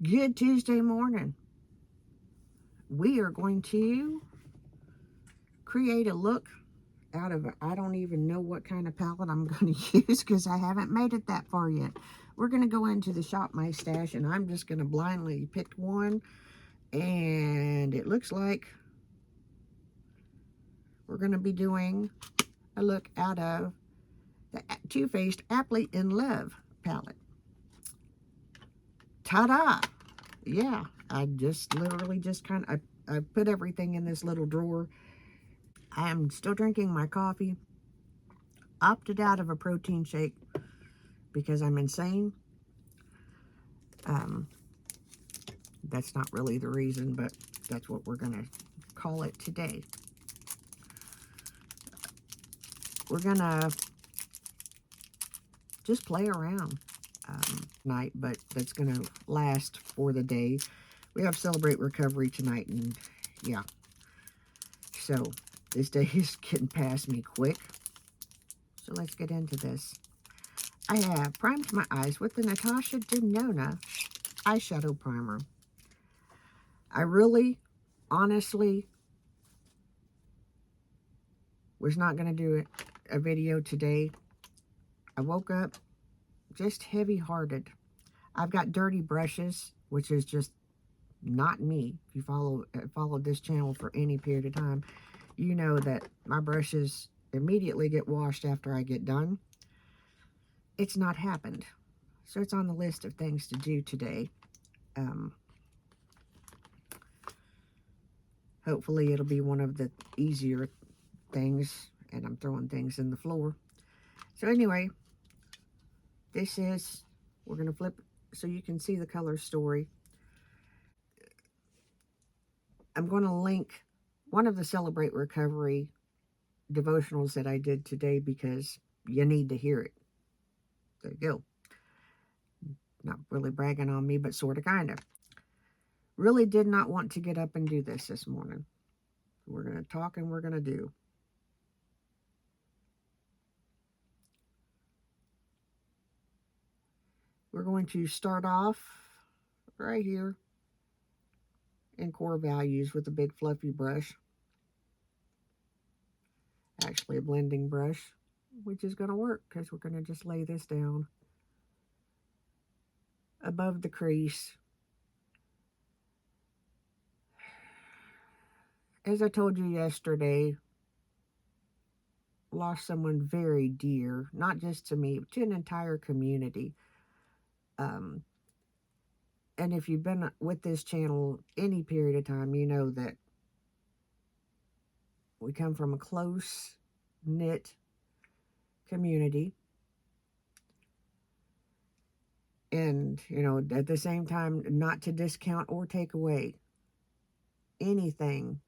Good Tuesday morning. We are going to create a look out of, I don't even know what kind of palette I'm going to use because I haven't made it that far yet. We're going to go into the Shop My Stash and I'm just going to blindly pick one. And it looks like we're going to be doing a look out of the Too Faced Appley in Love palette. Ta-da! Yeah, I just literally just kind of, I put everything in this little drawer. I'm still drinking my coffee. Opted out of a protein shake because I'm insane. Um, that's not really the reason, but that's what we're going to call it today. We're going to just play around tonight, but that's going to last for the day. We have Celebrate Recovery tonight, and yeah. So this day is getting past me quick. So let's get into this. I have primed my eyes with the Natasha Denona eyeshadow primer. I really, honestly, was not going to do a video today. I woke up just heavy-hearted. I've got dirty brushes, which is just not me. If you followed this channel for any period of time, you know that my brushes immediately get washed after I get done. It's not happened. So it's on the list of things to do today. Hopefully it'll be one of the easier things, and I'm throwing things in the floor. So anyway, this is, we're going to flip so you can see the color story. I'm going to link one of the Celebrate Recovery devotionals that I did today because you need to hear it. There you go. Not really bragging on me, but sort of, kind of. Really did not want to get up and do this morning. We're going to talk and we're going to do. We're going to start off right here in Core Values with a big fluffy brush. Actually a blending brush, which is going to work because we're going to just lay this down above the crease. As I told you yesterday, lost someone very dear, not just to me, but to an entire community. And if you've been with this channel any period of time, you know that we come from a close-knit community. And, you know, at the same time, not to discount or take away anything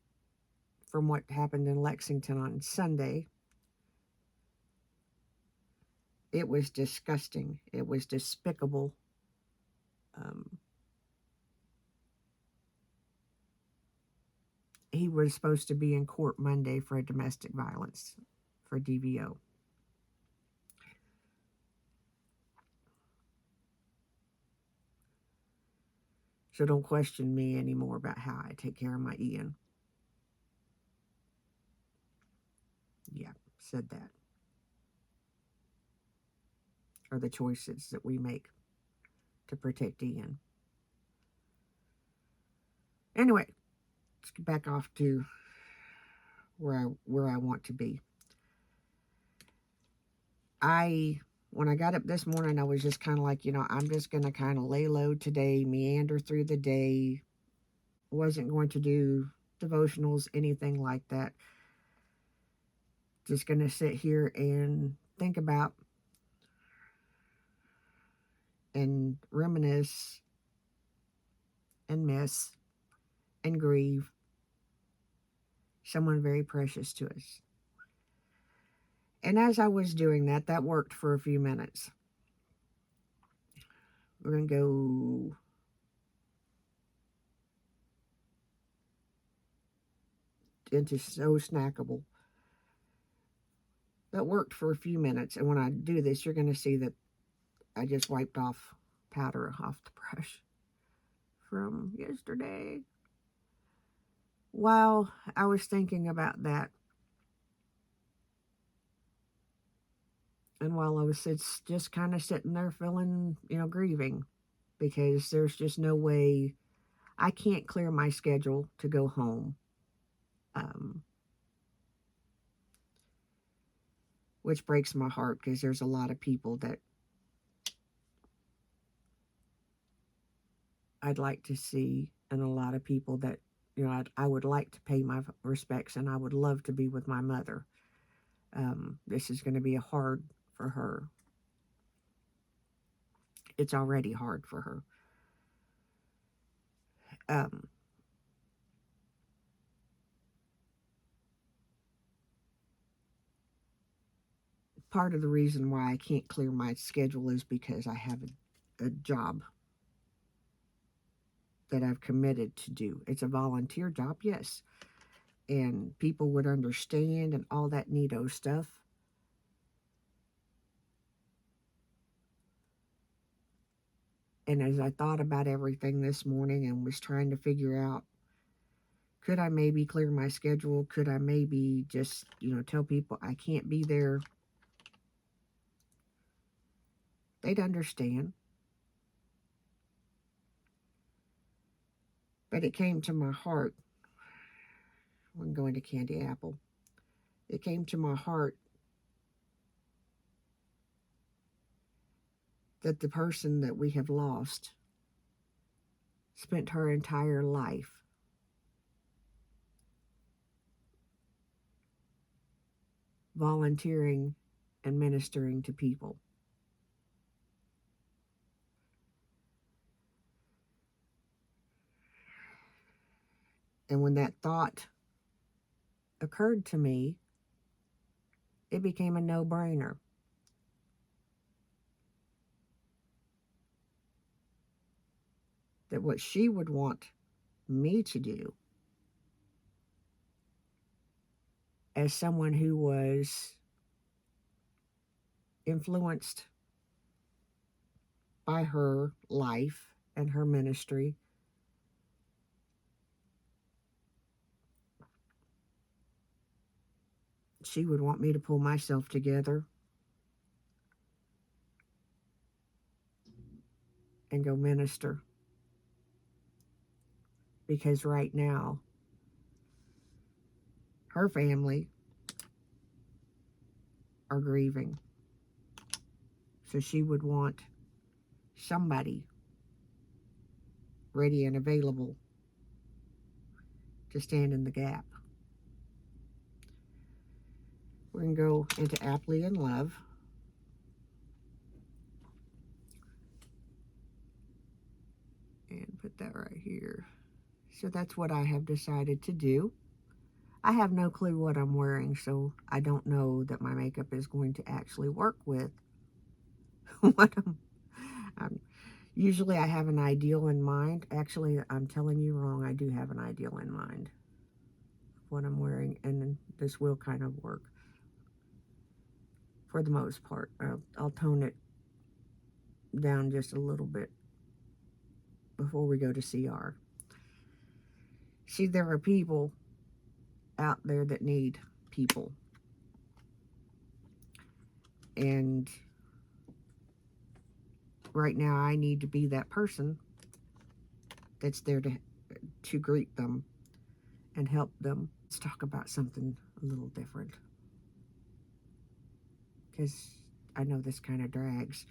from what happened in Lexington on Sunday. It was disgusting. It was despicable. He was supposed to be in court Monday for a domestic violence, for DVO. So don't question me anymore about how I take care of my Ian. Yeah, said that. Are the choices that we make to protect Ian. Anyway, let's get back off to where I want to be. When I got up this morning, I was just kind of like, you know, I'm just going to kind of lay low today, meander through the day. Wasn't going to do devotionals, anything like that. Just going to sit here and think about and reminisce and miss and grieve someone very precious to us. And as I was doing that, that worked for a few minutes. We're going to go into So Snackable. That worked for a few minutes. And when I do this, you're going to see that I just wiped off powder off the brush. from yesterday. While I was thinking about that, and while I was just kind of sitting there feeling, grieving, because there's just no way I can't clear my schedule to go home. Um, which breaks my heart because there's a lot of people that I'd like to see, and a lot of people that, I would like to pay my respects, and I would love to be with my mother. This is going to be hard for her. It's already hard for her. Part of the reason why I can't clear my schedule is because I have a job that I've committed to do. It's a volunteer job, yes, and people would understand and all that neato stuff. And as I thought about everything this morning and was trying to figure out, could I maybe clear my schedule? Could I maybe just, tell people I can't be there? They'd understand. But it came to my heart when going to Candy Apple. It came to my heart that the person that we have lost spent her entire life volunteering and ministering to people. And when that thought occurred to me, it became a no-brainer. That what she would want me to do as someone who was influenced by her life and her ministry, she would want me to pull myself together and go minister. Because right now, her family are grieving. So she would want somebody ready and available to stand in the gap. We're going to go into Appley and Love. And put that right here. So that's what I have decided to do. I have no clue what I'm wearing, so I don't know that my makeup is going to actually work with what usually I have an ideal in mind. Actually, I'm telling you wrong. I do have an ideal in mind of what I'm wearing, and this will kind of work for the most part. I'll tone it down just a little bit before we go to CR. See, there are people out there that need people. And right now I need to be that person that's there to greet them and help them. Let's talk about something a little different, because I know this kind of drags.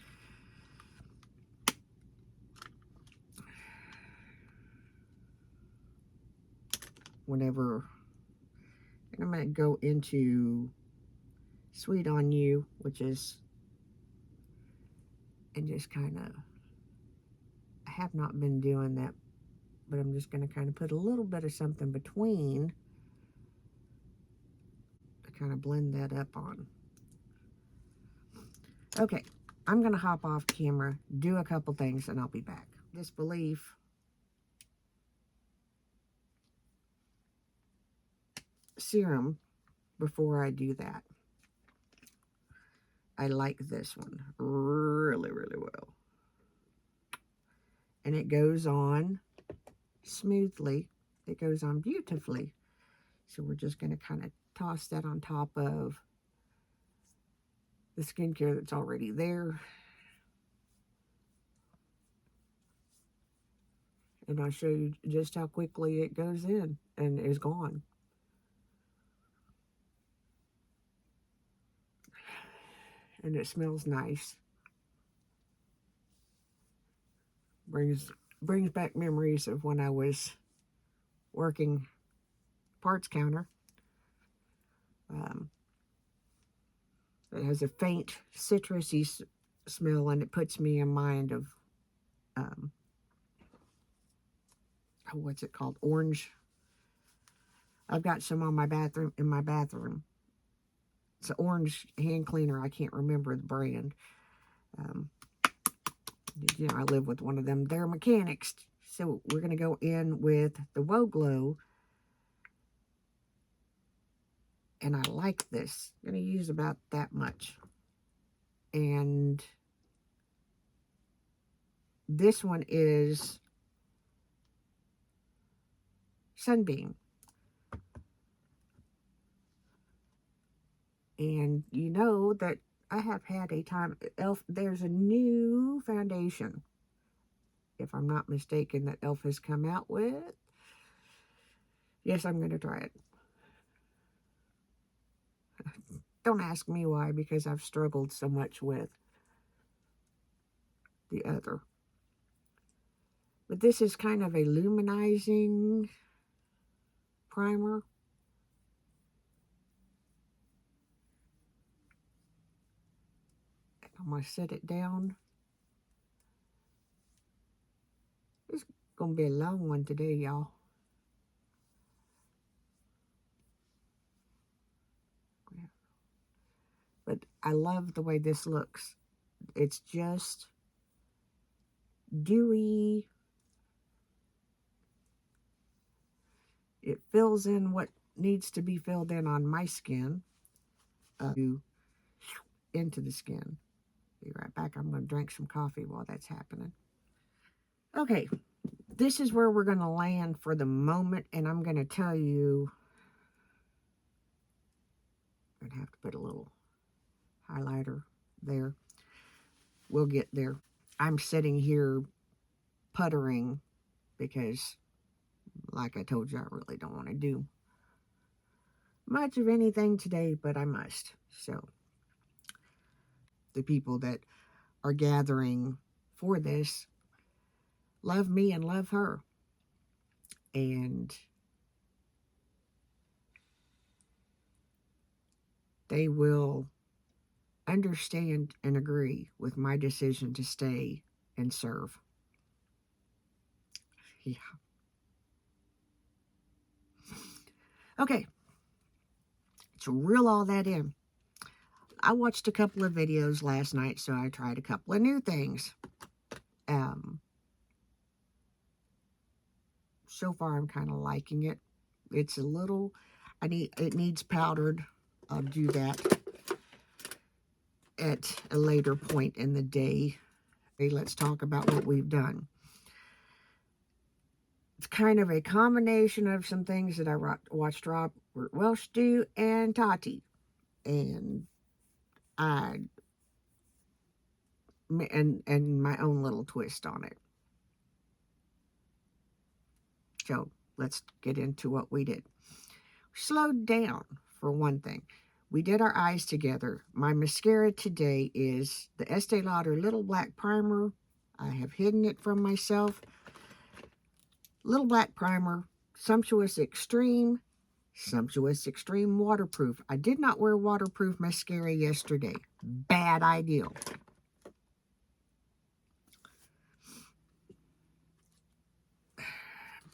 Whenever, and I'm going to go into Sweet on You, which is, and just kind of, I have not been doing that, but I'm just going to kind of put a little bit of something between to kind of blend that up on. Okay, I'm going to hop off camera, do a couple things, and I'll be back. Disbelief serum. Before I do that, I like this one really, really well. And it goes on smoothly. It goes on beautifully. So we're just going to kind of toss that on top of the skincare that's already there. And I'll show you just how quickly it goes in and is gone. And it smells nice. Brings back memories of when I was working parts counter. It has a faint citrusy smell, and it puts me in mind of what's it called? Orange. I've got some on my bathroom in my bathroom. It's an orange hand cleaner. I can't remember the brand. You know, I live with one of them. They're mechanics. So we're going to go in with the Woe Glow. And I like this. I'm going to use about that much. And this one is Sunbeam. And you know that I have had a time, Elf, there's a new foundation, if I'm not mistaken, that Elf has come out with. Yes, I'm going to try it. Don't ask me why, because I've struggled so much with the other. But this is kind of a luminizing primer. I'm going to set it down. It's going to be a long one today, y'all. But I love the way this looks. It's just dewy. It fills in what needs to be filled in on my skin. Into the skin. Be right back. I'm going to drink some coffee while that's happening. Okay, this is where we're going to land for the moment, and I'm going to tell you, I'm going to have to put a little highlighter there. We'll get there. I'm sitting here puttering because, like I told you, I really don't want to do much of anything today, but I must. So the people that are gathering for this love me and love her. And they will understand and agree with my decision to stay and serve. Yeah. Okay. Let's reel all that in. I watched a couple of videos last night, so I tried a couple of new things. So far, I'm kind of liking it. It's a little, it needs powdered. I'll do that at a later point in the day. Okay, let's talk about what we've done. It's kind of a combination of some things that I watched Robert Welsh do and Tati. And my own little twist on it. So let's get into what we did. Slowed down, for one thing. We did our eyes together. My mascara today is the Estee Lauder Little Black Primer. I have hidden it from myself. Little Black Primer, Sumptuous Extreme Waterproof. I did not wear waterproof mascara yesterday. Bad idea.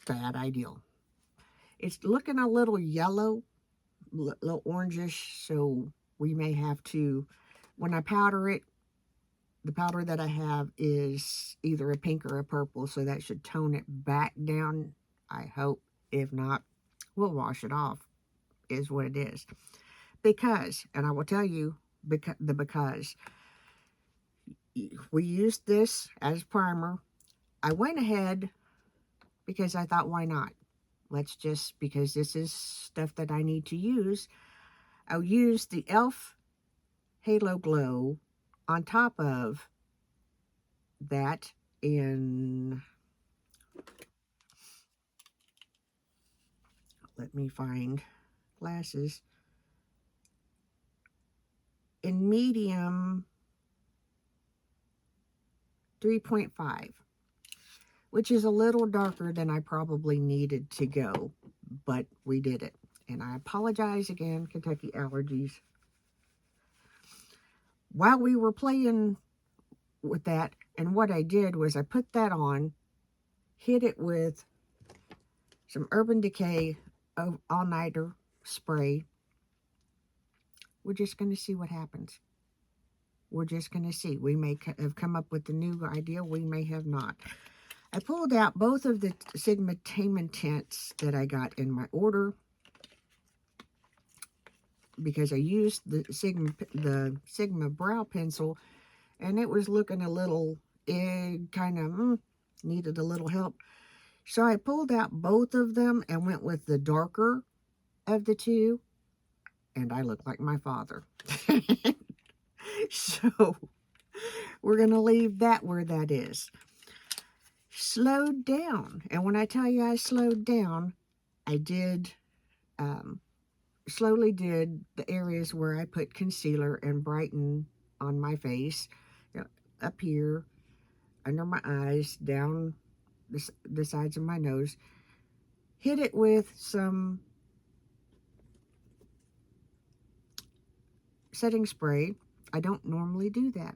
Bad idea. It's looking a little yellow, little orangish, so we may have to, when I powder it, the powder that I have is either a pink or a purple, so that should tone it back down, I hope. If not, we'll wash it off, is what it is. Because, and I will tell you because we used this as primer. I went ahead because I thought, why not? Because this is stuff that I need to use, I'll use the e.l.f. Halo Glow on top of that in, let me find glasses, in medium 3.5, which is a little darker than I probably needed to go, but we did it. And I apologize again, Kentucky allergies. While we were playing with that, and what I did was I put that on, hit it with some Urban Decay all-nighter spray. We're just going to see what happens. We're just going to see. We may have come up with a new idea. We may have not. I pulled out both of the Sigma Taman tints that I got in my order because I used the Sigma brow pencil, and it was looking a little, kind of needed a little help. So I pulled out both of them and went with the darker of the two, and I look like my father. So we're going to leave that where that is. Slowed down. And when I tell you I slowed down, I did, slowly did the areas where I put concealer and brighten on my face, up here, under my eyes, down the sides of my nose. Hit it with some setting spray. I don't normally do that.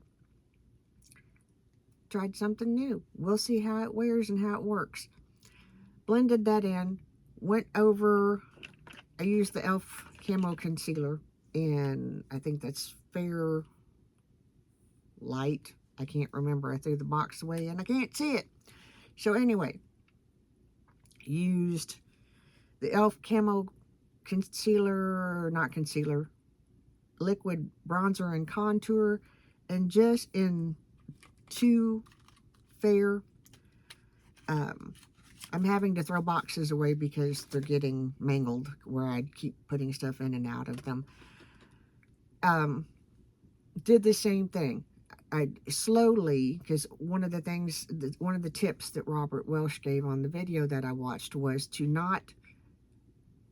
Tried something new. We'll see how it wears and how it works. Blended that in. Went over. I used the e.l.f. Camo Concealer. And I think that's Fair Light. I can't remember. I threw the box away and I can't see it. So anyway. Used the e.l.f. Camo Concealer. Not concealer. Liquid bronzer and contour. And just in Too Fair. I'm having to throw boxes away because they're getting mangled where I keep putting stuff in and out of them. Did the same thing. I slowly, because one of the tips that Robert Welsh gave on the video that I watched was to not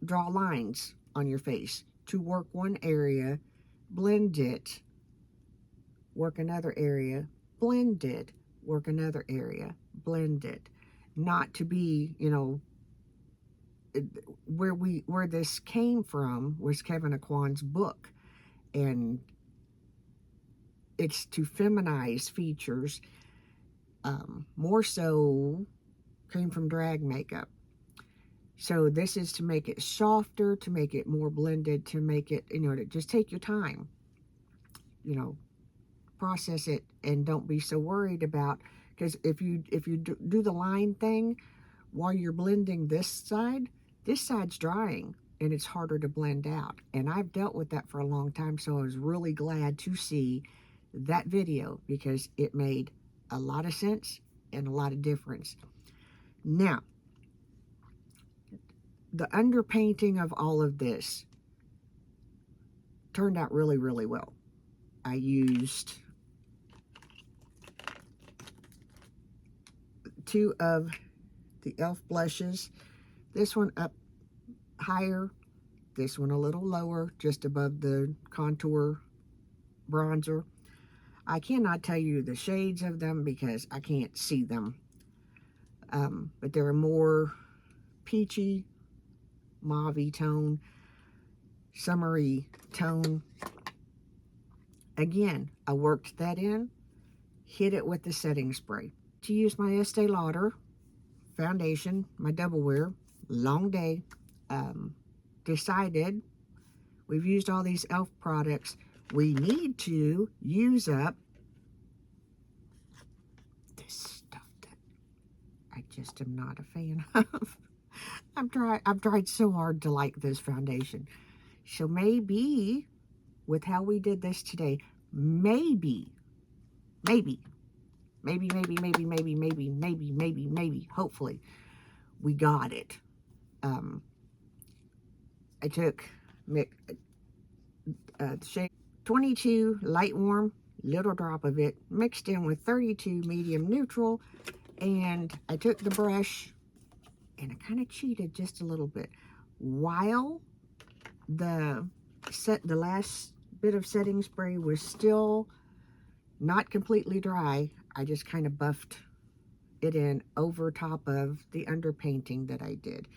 draw lines on your face. To work one area, blend it, work another area, blend it, work another area, blend it. Not to be, where this came from was Kevin Aquan's book, and it's to feminize features. More so came from drag makeup. So this is to make it softer, to make it more blended, to make it, to just take your time, process it, and don't be so worried about, because if you do the line thing while you're blending this side's drying and it's harder to blend out. And I've dealt with that for a long time, so I was really glad to see that video because it made a lot of sense and a lot of difference. Now, the underpainting of all of this turned out really, really well. I used 2 of the e.l.f. blushes. This one up higher, this one a little lower, just above the contour bronzer. I cannot tell you the shades of them because I can't see them. But they're a more peachy, mauve tone, summery tone. Again, I worked that in, hit it with the setting spray. To use my Estee Lauder foundation, my double wear, long day, decided we've used all these e.l.f. products. We need to use up this stuff that I just am not a fan of. I've tried so hard to like this foundation. So maybe, with how we did this today, maybe, hopefully, we got it. I took shade 22 light warm, little drop of it, mixed in with 32 medium neutral, and I took the brush and I kind of cheated just a little bit. While the last bit of setting spray was still not completely dry, I just kind of buffed it in over top of the underpainting that I did.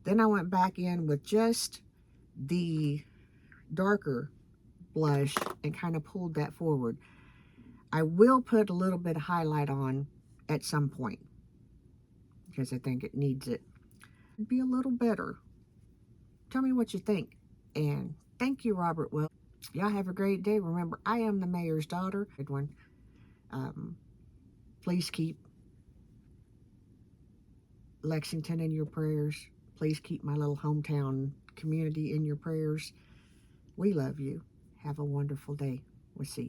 Then I went back in with just the darker blush and kind of pulled that forward. I will put a little bit of highlight on at some point because I think it needs it. It'd be a little better. Tell me what you think. And thank you, Robert Well. Y'all have a great day. Remember, I am the mayor's daughter. Good one. Please keep Lexington in your prayers. Please keep my little hometown community in your prayers. We love you. Have a wonderful day. We'll see you.